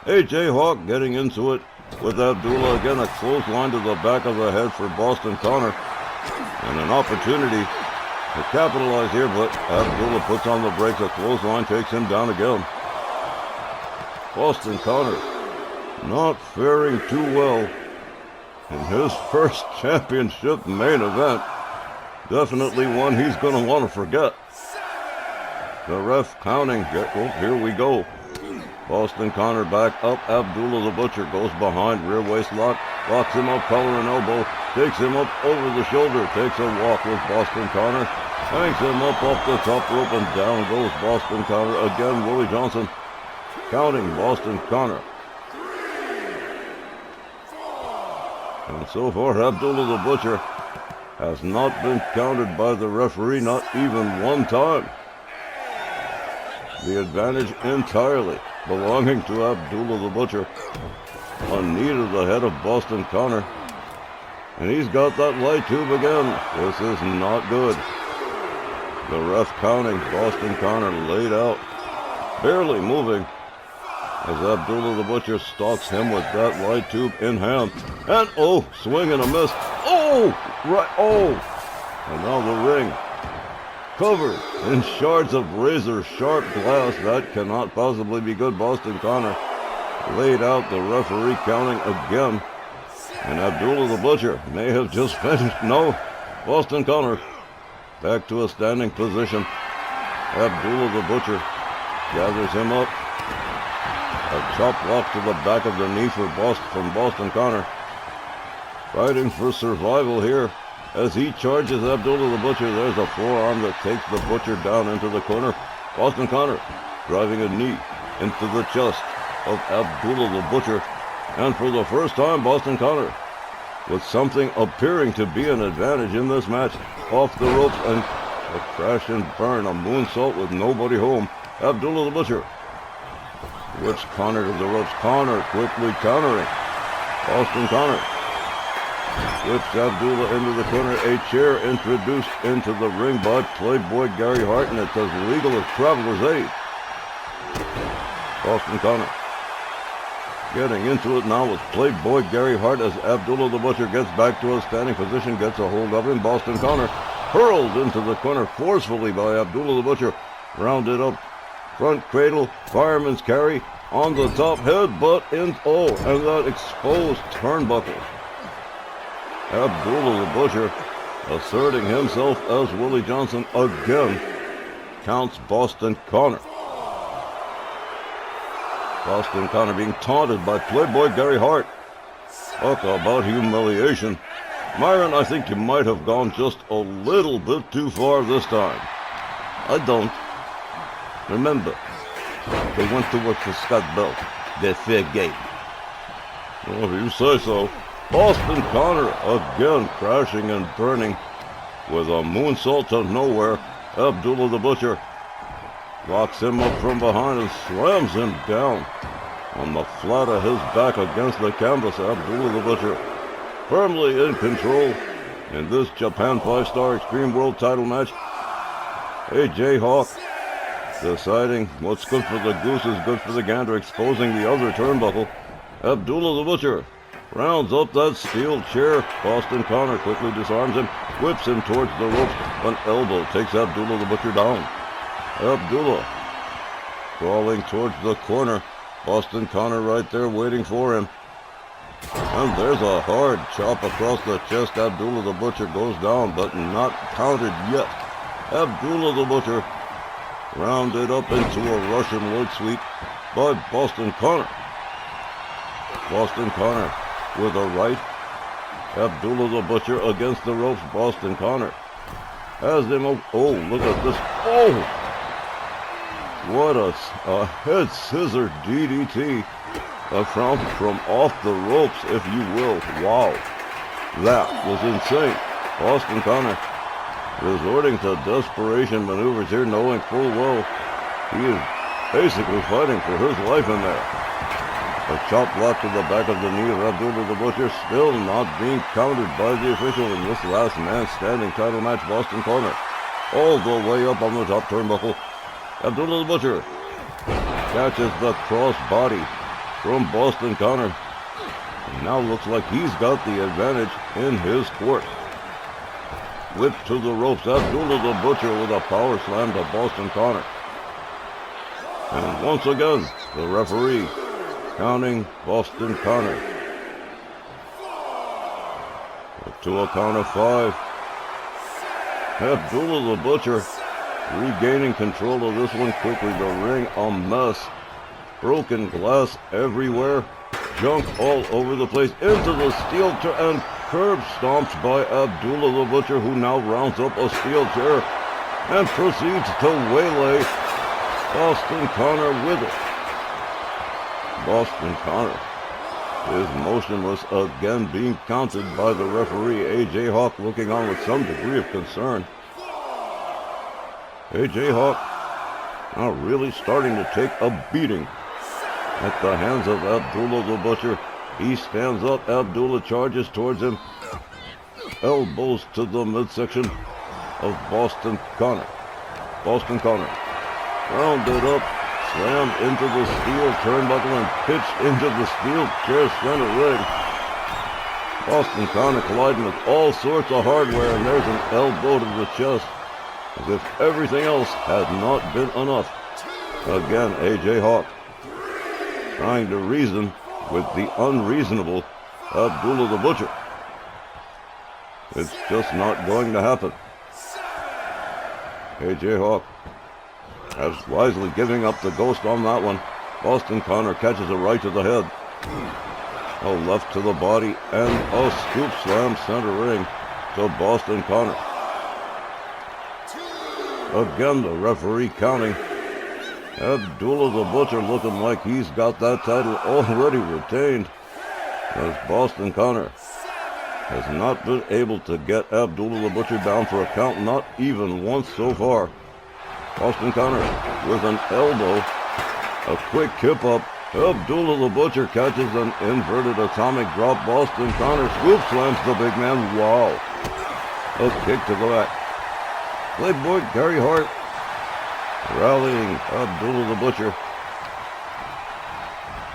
[SPEAKER 1] AJ Hawk getting into it with Abdullah. Again, a clothesline to the back of the head for Boston Connor. And an opportunity to capitalize here, but Abdullah puts on the brakes. A clothesline takes him down again. Boston Connor not faring too well in his first championship main event. Definitely one he's going to want to forget. The ref counting. Oh, here we go. Boston Connor back up. Abdullah the Butcher goes behind. Rear waist lock. Locks him up. Collar and elbow. Takes him up over the shoulder. Takes a walk with Boston Connor. Hangs him up off the top rope and down goes Boston Connor. Again, Willie Johnson counting Boston Connor. And so far, Abdullah the Butcher has not been counted by the referee, not even one time. The advantage entirely belonging to Abdullah the Butcher. A knee to the head of Boston Connor. And he's got that light tube again. This is not good. The ref counting. Boston Connor laid out, barely moving, as Abdullah the Butcher stalks him with that light tube in hand. And oh, swing and a miss. Oh, right, oh. And now the ring covered in shards of razor-sharp glass. That cannot possibly be good. Boston Connor laid out, the referee counting again. And Abdullah the Butcher may have just finished. No, Boston Connor back to a standing position. Abdullah the Butcher gathers him up. A chop block to the back of the knee from Boston Connor. Fighting for survival here. As he charges Abdullah the Butcher, there's a forearm that takes the Butcher down into the corner. Boston Connor driving a knee into the chest of Abdullah the Butcher. And for the first time, Boston Connor, with something appearing to be an advantage in this match, off the ropes and a crash and burn, a moonsault with nobody home. Abdullah the Butcher whips Connor to the ropes. Connor quickly countering. Boston Connor whips Abdullah into the corner. A chair introduced into the ring by Playboy Gary Hart, and it's as legal as Traveler's Aid. Boston Connor getting into it now with Playboy Gary Hart as Abdullah the Butcher gets back to a standing position, gets a hold of him. Boston Connor hurled into the corner forcefully by Abdullah the Butcher. Rounded up, front cradle, fireman's carry on the top head, but and that exposed turnbuckle. Abdullah the Butcher asserting himself as Willie Johnson again counts Boston Connor. Boston Connor being taunted by Playboy Gary Hart. Talk about humiliation. Myron, I think you might have gone just a little bit too far this time. I don't. Remember, they went to work for Scott Bell. They're fair game. Well, if you say so. Boston Connor again crashing and burning with a moonsault to nowhere. Abdullah the Butcher locks him up from behind and slams him down on the flat of his back against the canvas. Abdullah the Butcher firmly in control in this Japan 5-Star Extreme World title match. AJ Hawk deciding what's good for the goose is good for the gander, exposing the other turnbuckle. Abdullah the Butcher rounds up that steel chair. Boston Connor quickly disarms him, whips him towards the ropes. An elbow takes Abdullah the Butcher down. Abdullah crawling towards the corner. Boston Connor right there waiting for him. And there's a hard chop across the chest. Abdullah the Butcher goes down, but not counted yet. Abdullah the Butcher rounded up into a Russian leg sweep by Boston Connor. Boston Connor with a right. Abdullah the Butcher against the ropes. Boston Connor has him. Oh, look at this. Oh! What a head scissor DDT from off the ropes, if you will. Wow. That was insane. Boston Connor resorting to desperation maneuvers here, knowing full well he is basically fighting for his life in there. A chop block to the back of the knee of Abdullah the Butcher, still not being counted by the official in this last man standing title match. Boston Connor all the way up on the top turnbuckle. Abdullah the Butcher catches the cross body from Boston Connor. And now looks like he's got the advantage in his court. Whip to the ropes. Abdullah the Butcher with a power slam to Boston Connor. And once again, the referee counting Boston Connor to a count of 5. Abdullah the Butcher regaining control of this one quickly. The ring a mess. Broken glass everywhere. Junk all over the place. Into the steel and curb stomps by Abdullah the Butcher, who now rounds up a steel chair and proceeds to waylay Boston Connor with it. Boston Connor is motionless, again being counted by the referee. AJ Hawk looking on with some degree of concern. AJ Hawk now really starting to take a beating at the hands of Abdullah the Butcher. He stands up. Abdullah charges towards him. Elbows to the midsection of Boston Connor. Boston Connor rounded up, slammed into the steel turnbuckle and pitched into the steel chair center ring. Boston Connor colliding with all sorts of hardware, and there's an elbow to the chest, as if everything else had not been enough. Again, AJ Hawk trying to reason with the unreasonable Abdullah the Butcher. It's just not going to happen. AJ Hawk as wisely giving up the ghost on that one. Boston Connor catches a right to the head, a left to the body, and a scoop slam center ring to Boston Connor. Again, the referee counting. Abdullah the Butcher looking like he's got that title already retained, as Boston Connor has not been able to get Abdullah the Butcher down for a count, not even once so far. Boston Connor with an elbow, a quick kip up. Abdullah the Butcher catches an inverted atomic drop. Boston Connor scoop slams the big man. Wow. A kick to the back. Playboy Gary Hart rallying Abdullah the Butcher.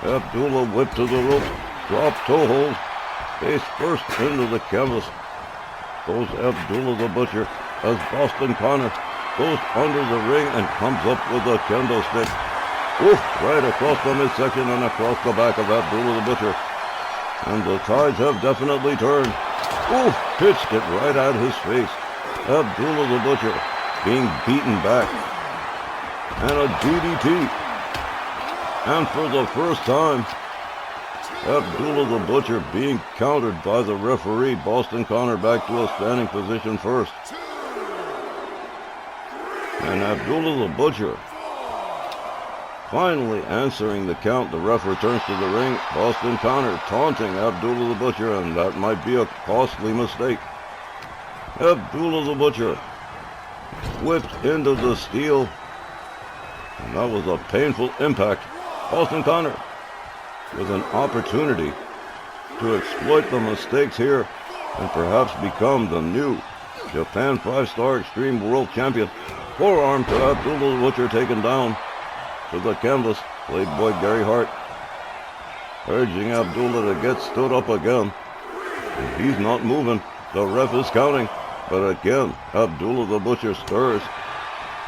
[SPEAKER 1] Abdullah whipped to the rope, drop toe hold, face first into the canvas. Goes Abdullah the Butcher as Boston Connor goes under the ring and comes up with a kendo stick. Oof, right across the midsection and across the back of Abdullah the Butcher. And the tides have definitely turned. Oof, pitched it right at his face. Abdullah the Butcher being beaten back. And a DDT. And for the first time, Abdullah the Butcher being countered by the referee. Boston Connor back to a standing position first. And Abdullah the Butcher Finally answering the count, the ref returns to the ring. Boston Connor taunting Abdullah the Butcher, and that might be a costly mistake. Abdullah the Butcher whipped into the steel, and that was a painful impact. Boston Connor with an opportunity to exploit the mistakes here and perhaps become the new Japan 5-star Extreme World Champion. Forearm to Abdullah the Butcher taken down to the canvas. Playboy Gary Hart urging Abdullah to get stood up again. And he's not moving. The ref is counting. But again, Abdullah the Butcher stirs.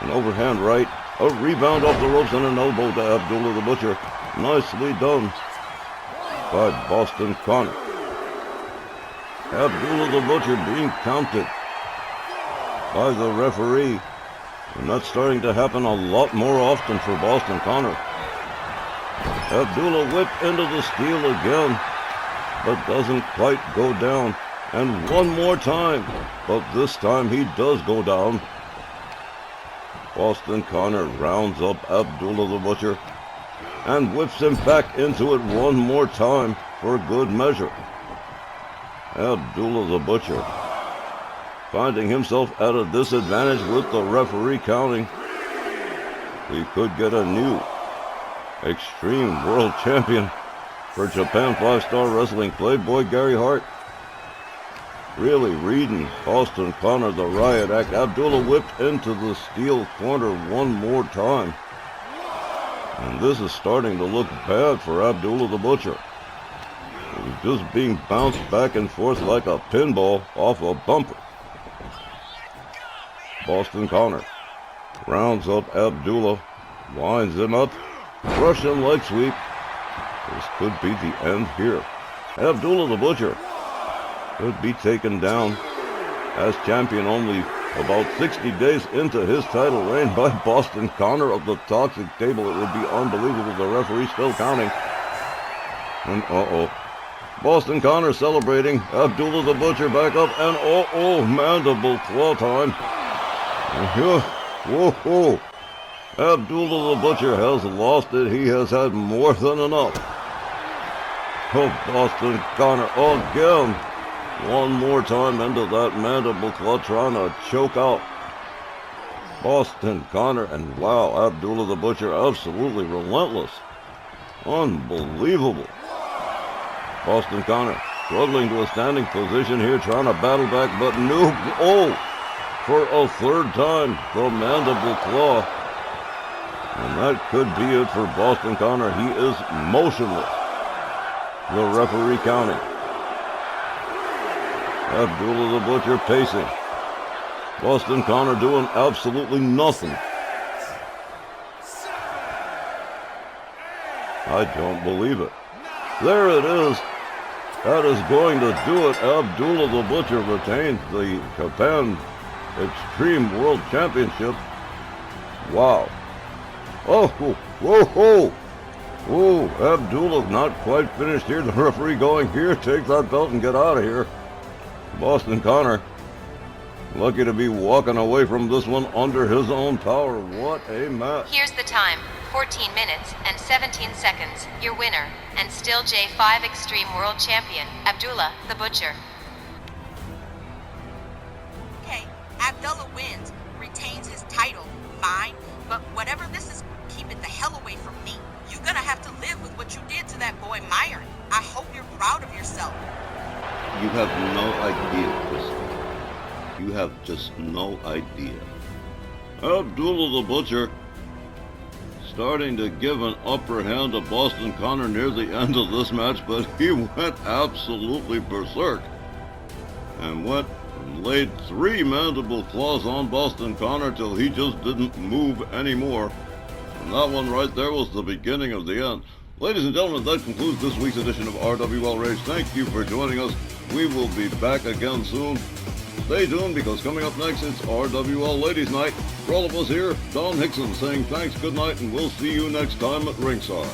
[SPEAKER 1] An overhand right. A rebound off the ropes and an elbow to Abdullah the Butcher. Nicely done by Boston Connor. Abdullah the Butcher being counted by the referee. And that's starting to happen a lot more often for Boston Connor. Abdullah whipped into the steel again, but doesn't quite go down. And one more time, but this time he does go down. Boston Connor rounds up Abdullah the Butcher and whips him back into it one more time for good measure. Abdullah the Butcher finding himself at a disadvantage with the referee counting. We could get a new Extreme World Champion for Japan 5-star Wrestling. Playboy Gary Hart really reading Boston Connor the riot act. Abdullah whipped into the steel corner one more time. And this is starting to look bad for Abdullah the Butcher. He's just being bounced back and forth like a pinball off a bumper. Boston Connor rounds up Abdullah, winds him up, Russian leg sweep. This could be the end here. Abdullah the Butcher could be taken down as champion only about 60 days into his title reign by Boston Connor of the Toxic Table. It would be unbelievable. The referee still counting. And Boston Connor celebrating. Abdullah the Butcher back up, and mandible claw time. Whoa. Abdullah the Butcher has lost it. He has had more than enough. Boston Connor again. One more time into that mandible claw, trying to choke out Boston Connor. And wow, Abdullah the Butcher absolutely relentless. Unbelievable. Boston Connor struggling to a standing position here, trying to battle back, but no. For a third time, the mandible claw. And that could be it for Boston Connor. He is motionless. The referee counting. Abdullah the Butcher pacing. Boston Connor doing absolutely nothing. I don't believe it. There it is. That is going to do it. Abdullah the Butcher retains the Japan Extreme World Championship. Wow. Abdullah not quite finished here. The referee going, here, take that belt and get out of here. Boston Connor lucky to be walking away from this one under his own power. What a match.
[SPEAKER 2] Here's the time, 14 minutes and 17 seconds. Your winner, and still J5 Extreme World Champion, Abdullah the Butcher.
[SPEAKER 3] Okay, Abdullah wins, retains his title, fine, but whatever this is, keep it the hell away from me. You're gonna have to live with what you did to that boy Myron. I hope you're proud of yourself.
[SPEAKER 4] You have no idea, Chris. You have just no idea.
[SPEAKER 1] Abdullah the Butcher starting to give an upper hand to Boston Connor near the end of this match, but he went absolutely berserk and went and laid 3 mandible claws on Boston Connor till he just didn't move anymore. And that one right there was the beginning of the end. Ladies and gentlemen, that concludes this week's edition of RWL Rage. Thank you for joining us. We will be back again soon. Stay tuned, because coming up next, it's RWL Ladies Night. For all of us here, Don Hickson saying thanks, good night, and we'll see you next time at ringside.